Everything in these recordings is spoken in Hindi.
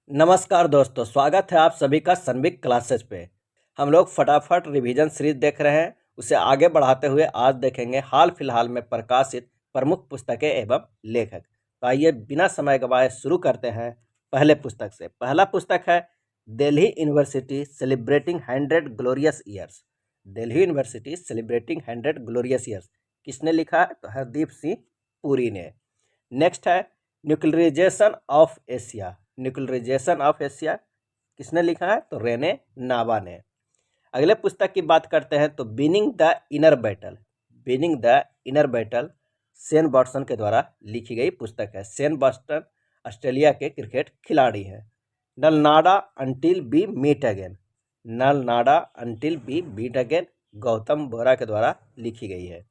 नमस्कार दोस्तों, स्वागत है आप सभी का सन्विक क्लासेस पे। हम लोग फटाफट रिवीजन सीरीज देख रहे हैं। उसे आगे बढ़ाते हुए आज देखेंगे हाल फिलहाल में प्रकाशित प्रमुख पुस्तकें एवं लेखक। तो आइए बिना समय गंवाए शुरू करते हैं पहले पुस्तक से। पहला पुस्तक है Delhi university celebrating 100 glorious years. Delhi university celebrating 100 glorious years किसने लिखा है? तो हरदीप सिंह पुरी ने। नेक्स्ट है nuclearization of Asia. Nuclearization of Asia किसने लिखा है? तो रेने नावा ने। अगले पुस्तक की बात करते हैं तो winning the inner battle. Winning the inner battle Shane Watson के द्वारा लिखी गई पुस्तक है। शेन वॉटसन ऑस्ट्रेलिया के क्रिकेट खिलाड़ी हैं। Null nada until we meet again. Null nada until we meet again Gautam Bora के द्वारा लिखी गई है।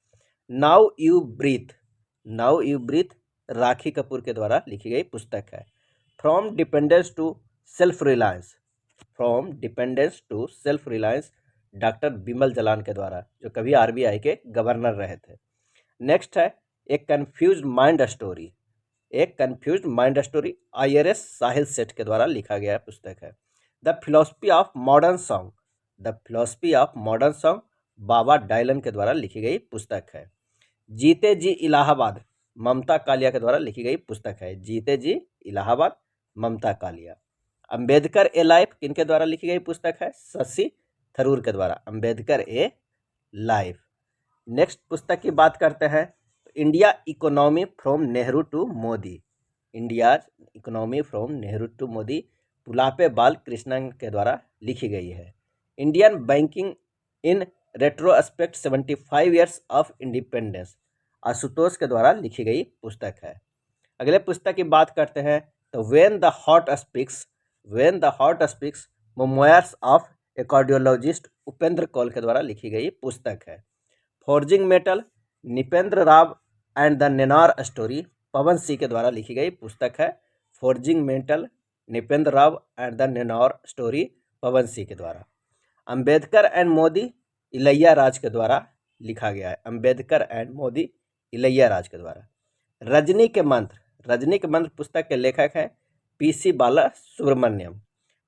Now you breathe. Now you breathe Rakhi Kapoor के द्वारा लिखी गई पुस्तक है। From dependence to self reliance. From dependence to self Reliance doctor Bimal Jalan के द्वारा, जो कभी आरबीआई के गवर्नर रहे थे। नेक्स्ट है एक कंफ्यूज माइंड स्टोरी। एक कंफ्यूज माइंड स्टोरी IRS साहिल सेठ के द्वारा लिखा गया पुस्तक है। The philosophy of modern song. The philosophy of modern song Baba Dylan के द्वारा लिखी गई पुस्तक है। जीते जी इलाहाबाद ममता कालिया के द्वारा लिखी गई पुस्तक है। जीते जी इलाहाबाद ममता कालिया। अंबेडकर ए लाइफ किनके द्वारा लिखी गई पुस्तक है? शशि थरूर के द्वारा अंबेडकर ए लाइफ। नेक्स्ट पुस्तक की बात करते हैं India economy from Nehru to Modi. India economy from Nehru to Modi Pulapre Bala Krishnan के द्वारा लिखी गई है। Indian banking in retrospect 75 years of independence Ashutosh के द्वारा लिखी गई पुस्तक है। अगले पुस्तक की बात करते हैं तो when the heart speaks. When the heart speaks memoirs of a cardiologist Upendra Kaul के द्वारा लिखी गई पुस्तक है। Forging metal Nipendra Rao and the Nenar story Pawan Singh के द्वारा लिखी गई पुस्तक है। Forging metal Nipendra Rao and the Nenar story Pawan Singh के द्वारा। अंबेडकर एंड मोदी इलैया राज के द्वारा लिखा गया है। अंबेडकर एंड मोदी इलैया राज के द्वारा। रजनी के मंत्र। रजनी के मंत्र पुस्तक के लेखक हैं PC Bala Subramanyam.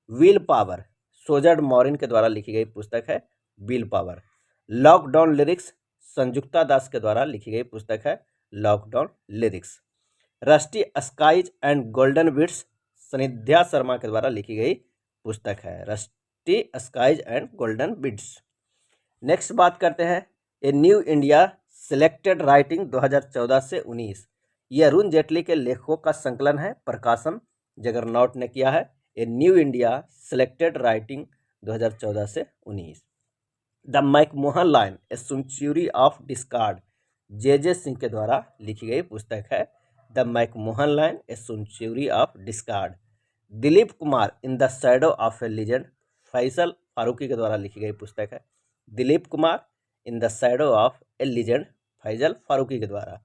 Will power Sjoerd Morin के द्वारा लिखी गई पुस्तक है will power. Lockdown lyrics Sanjukta Das के द्वारा लिखी गई पुस्तक है lockdown lyrics. Rusty skies and golden bits Sanidhya Sharma के द्वारा लिखी गई पुस्तक है rusty skies and golden bits. Next बात करते हैं a new India selected writing 2014 से 19। ये अरुण जेटली के लेखों का संकलन है। प्रकाशन जगरनॉट ने किया है। A new India selected writing 2014 से 19। The McMahon line a century of discard JJ Singh के द्वारा लिखी गई पुस्तक है the McMahon line a century of discard. Dilip Kumar in the shadow of a legend Faisal Farooqui के द्वारा लिखी गई पुस्तक है। Dilip Kumar in the shadow of a legend Faizal Farooqui के द्वारा।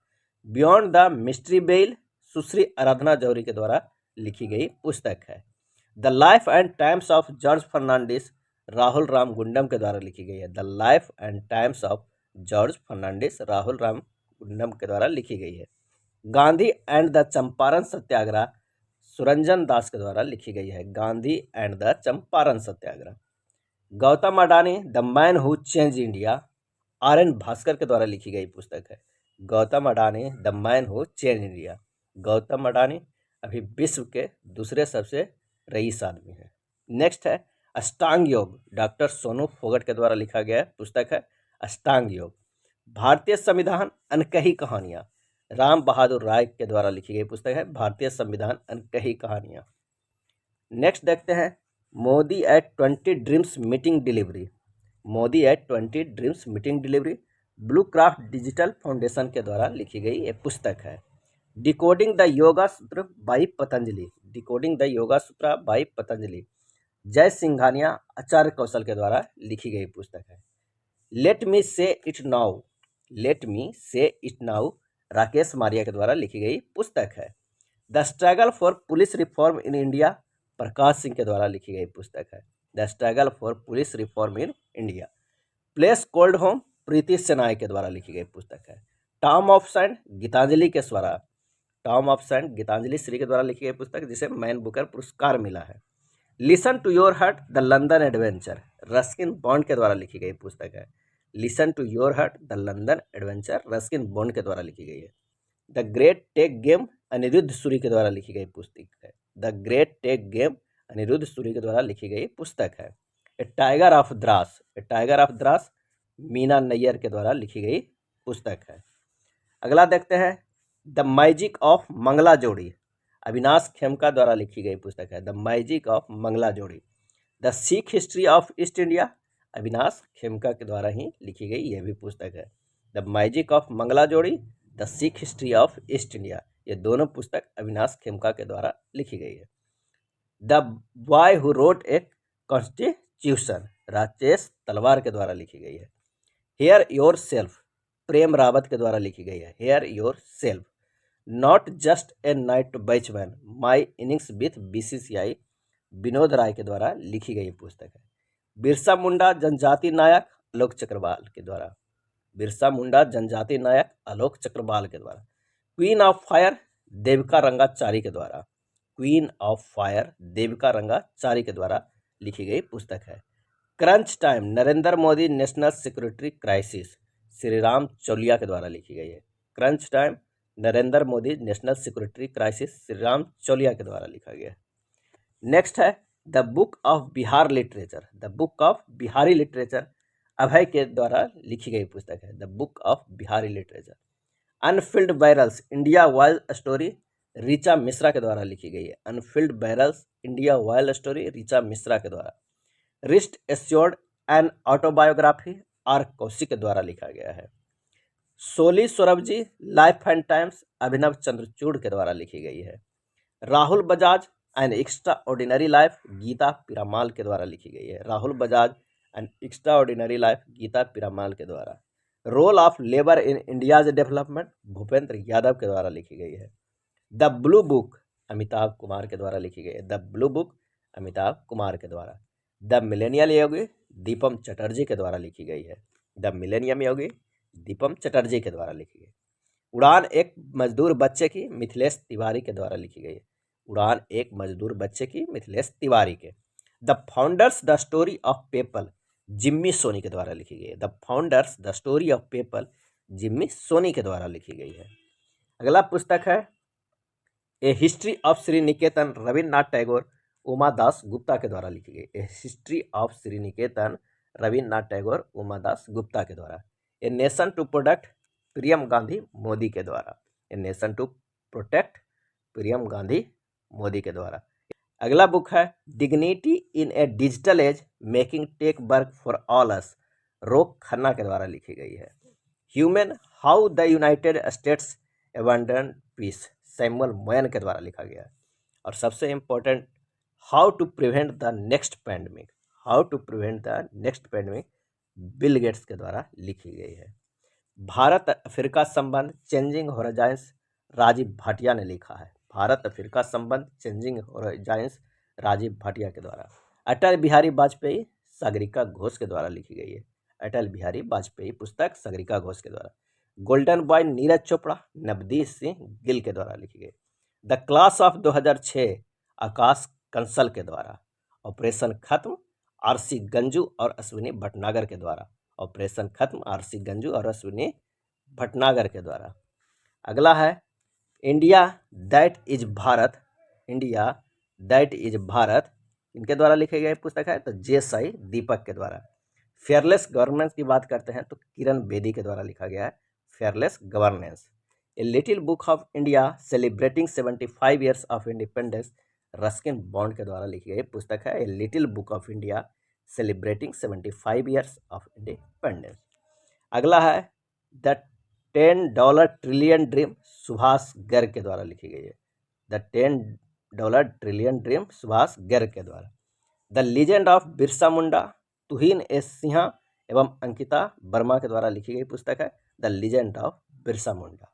Beyond the mystery bell Sushri Aradhana Johri के द्वारा लिखी गई पुस्तक है। The life and times of George Fernandes Rahul Ramagundam के द्वारा लिखी गई है। The life and times of George Fernandes Rahul Ramagundam के द्वारा लिखी गई है। गांधी एंड द चंपारण सत्याग्रह सुरंजन दास के द्वारा लिखी गई है। Gandhi and the Champaran Satyagraha. Gautam Adani the man who change India RN Bhaskar के द्वारा लिखी गई पुस्तक है। Gautam Adani the man who change India. Gautam Adani अभी विश्व के दूसरे सबसे रईस आदमी है। नेक्स्ट है अष्टांग योग डॉक्टर सोनू फोगट के द्वारा लिखा गया पुस्तक है अष्टांग योग। भारतीय संविधान अनकही कहानियाँ राम बहादुर राय के द्वारा लिखी गई पुस्तक है भारतीय संविधान अनकही कहानियाँ। नेक्स्ट देखते हैं Modi at 20 dreams meeting delivery. Modi at 20 dreams meeting delivery blue craft digital foundation के द्वारा लिखी गई ये पुस्तक है। डिकोडिंग द योगा सूत्र by Patanjali. Decoding the yoga सूत्र बाई पतंजलि जय सिंघानिया आचार्य कौशल के द्वारा लिखी गई पुस्तक है। लेट मी से इट नाउ। लेट मी से इट नाउ राकेश मारिया के द्वारा लिखी गई पुस्तक है। The struggle for police reform in India Prakash Singh के द्वारा लिखी गई पुस्तक है। The struggle for police reform in India. Place called home Preeti Shenoy के द्वारा लिखी गई पुस्तक है। टॉम ऑफ सैंड गीतांजलि के स्वरा tomb of sand Geetanjali Shree के द्वारा लिखी गई पुस्तक, जिसे मैन बुकर पुरस्कार मिला है। Listen to your heart the London adventure Ruskin Bond के द्वारा लिखी गई पुस्तक है। Listen to your heart the London adventure Ruskin Bond के द्वारा लिखी गई है। The great tech game Aniruddha Suri के द्वारा लिखी गई पुस्तक है। The great tech game Aniruddha Suri के द्वारा लिखी गई पुस्तक है। A tiger of Dras Meena Nayyar के द्वारा लिखी गई पुस्तक है। अगला देखते हैं, द मैजिक ऑफ मंगला जोड़ी अविनाश खेमका द्वारा लिखी गई पुस्तक है। द मैजिक ऑफ मंगला जोड़ी। The Sikh history of east India Avinash Khemka के द्वारा ही लिखी गई यह भी पुस्तक है। द मैजिक ऑफ मंगला जोड़ी, the Sikh history of east India, ये दोनों पुस्तक अविनाश खेमका के द्वारा लिखी गई है। The boy who wrote a constitution Rajesh Talwar के द्वारा लिखी गई है। Hear yourself Prem Rawat के द्वारा लिखी गई है। Hear yourself. Not just a night batsman my innings with BCCI Vinod Rai के द्वारा लिखी गई पुस्तक है। बिरसा मुंडा जनजाति नायक आलोक चक्रवाल के द्वारा। बिरसा मुंडा जनजाति नायक आलोक चक्रवाल के द्वारा। Queen of fire Devika Rangachari के द्वारा। Queen of fire Devika Rangachari के द्वारा लिखी गई पुस्तक है। Crunch time Narendra Modi national security crisis Shriram Chaulia के द्वारा लिखी गई है। Crunch time Narendra Modi national security crisis Shriram Chaulia के द्वारा लिखा गया है। नेक्स्ट है the book of Bihar literature. The book of Bihari literature Abhay के द्वारा लिखी गई पुस्तक है। The book of Bihari literature. Unfilled barrels India wild story Richa Mishra के द्वारा लिखी गई है। Unfilled barrels India wild story Richa Mishra के द्वारा। Wrist assured an autobiography R Kaushik के द्वारा लिखा गया है। Soli Sorabjee life and times Abhinav Chandrachud के द्वारा लिखी गई है। Rahul Bajaj an extraordinary life Gita Piramal के द्वारा लिखी गई है। Rahul Bajaj an extraordinary life Gita Piramal के द्वारा। Role of labour in India's development Bhupender Yadav के द्वारा लिखी गई है। The blue book Amitabh Kumar के द्वारा लिखी गई है। The blue book Amitabh Kumar के द्वारा। द मिलेनियल योगी दीपम चटर्जी के द्वारा लिखी गई है। द मिलेनियम योगी दीपम चटर्जी के द्वारा लिखी गई। उड़ान एक मजदूर बच्चे की मिथिलेश तिवारी के द्वारा लिखी गई है। उड़ान एक मजदूर बच्चे की मिथिलेश तिवारी के। The founders the story of PayPal Jimmy Soni के द्वारा लिखी गई है। The founders the story of PayPal Jimmy Soni के द्वारा लिखी गई है। अगला पुस्तक है a history of Sriniketan Rabindranath Tagore Umadas Gupta के द्वारा लिखी गई। A history of Sriniketan Rabindranath Tagore Umadas Gupta के द्वारा। A nation to protect Priyam Gandhi Modi के द्वारा। A nation to protect Priyam Gandhi Modi के द्वारा। अगला बुक है dignity in a digital age making tech work for all us Ro Khanna के द्वारा लिखी गई है। Human how the United States abandon peace Samuel Moyn के द्वारा लिखा गया है। और सबसे important how to prevent the next pandemic Bill Gates के द्वारा लिखी गई है। भारत अफ्रीका संबंध चेंजिंग होराइजन्स राजीव भाटिया ने लिखा है। भारत अफ्रीका संबंध चेंजिंग होराइजन्स राजीव भाटिया के द्वारा। अटल बिहारी वाजपेयी सागरिका घोष के द्वारा लिखी गई है। अटल बिहारी वाजपेयी पुस्तक सागरिका घोष के द्वारा। गोल्डन बॉय नीरज चोपड़ा नवदीप सिंह गिल के द्वारा लिखी गई। द क्लास ऑफ 2006 आकाश कंसल के द्वारा। ऑपरेशन खत्म आरसी गंजू और अश्विनी भटनागर के द्वारा। ऑपरेशन खत्म आरसी गंजू और अश्विनी भटनागर के द्वारा। अगला है इंडिया दैट इज भारत इनके द्वारा लिखी गई पुस्तक है तो जेसाई दीपक के द्वारा। फेयरलेस गवर्नेंस की बात करते हैं तो किरण बेदी के द्वारा लिखा गया है fearless governance. A little book of India celebrating 75 years of independence Ruskin Bond के द्वारा लिखी गई पुस्तक है a little book of India celebrating 75 years of independence. अगला है the $10 trillion dream Subhash Garg के द्वारा लिखी गई है। The $10 trillion dream Subhash Garg के द्वारा। The legend of Birsa Munda Tuhin S Sinha एवं अंकिता वर्मा के द्वारा लिखी गई पुस्तक है the legend of Birsa Munda.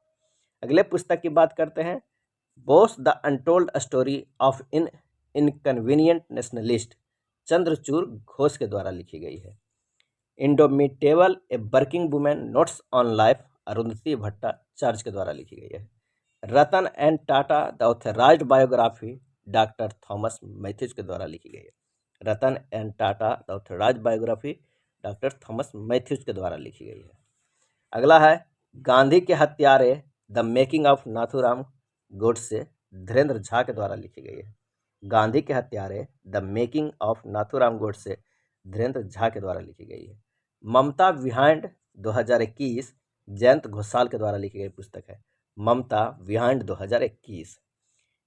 अगले पुस्तक की बात करते हैं Bose the untold story of inconvenient nationalist Chandrachur Ghosh के द्वारा लिखी गई है। Indomitable a working women notes on life Arundhati Bhattacharya के द्वारा लिखी गई है। Ratan N Tata the authorised biography doctor Thomas Mathews के द्वारा लिखी गई है। Ratan N Tata the authorised biography doctor Thomas Mathews के द्वारा लिखी गई है। अगला है गांधी के हत्यारे the making of Nathuram Godse Dhirendra Jha के द्वारा लिखी गई है। गांधी के हत्यारे the making of Nathuram Godse Dhirendra Jha के द्वारा लिखी गई है। ममता बिहाइंड 2021 जयंत घोषाल के द्वारा लिखी गई पुस्तक है। Mamata behind 2021।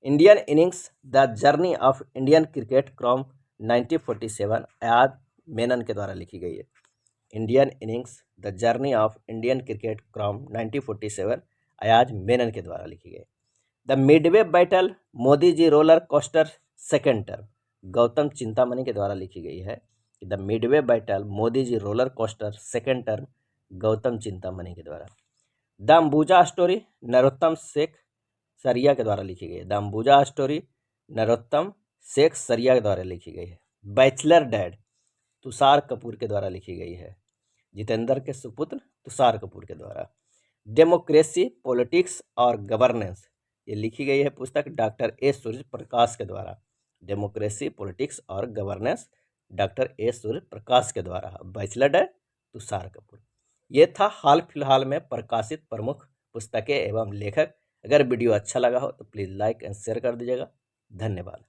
Indian innings the journey of Indian cricket from 1947 Ayaz Menon के द्वारा लिखी गई है। Indian innings the journey of Indian cricket from 1947 Ayaz Menon के द्वारा लिखी गई। The midway battle Modi ji roller coaster second term Gautam Chintamani के द्वारा लिखी गई है। The midway battle Modi ji roller coaster second term Gautam Chintamani के द्वारा। द अंबुजा स्टोरी नरोत्तम शेख सरिया के द्वारा लिखी गई है। द अंबुजा स्टोरी नरोत्तम शेख सरिया के द्वारा लिखी गई है। बैचलर डैड तुषार कपूर के द्वारा लिखी गई है। जितेंद्र के सुपुत्र तुषार कपूर के द्वारा। डेमोक्रेसी पॉलिटिक्स और गवर्नेंस ये लिखी गई है पुस्तक डॉक्टर ए सूर्य प्रकाश के द्वारा। डेमोक्रेसी पॉलिटिक्स और governance doctor A Surya Prakash के द्वारा। Bachelor dad Tushar Kapoor. ये था हाल फिलहाल में प्रकाशित प्रमुख पुस्तकें एवं लेखक। अगर वीडियो अच्छा लगा हो तो प्लीज़ लाइक एंड शेयर कर दीजिएगा। धन्यवाद।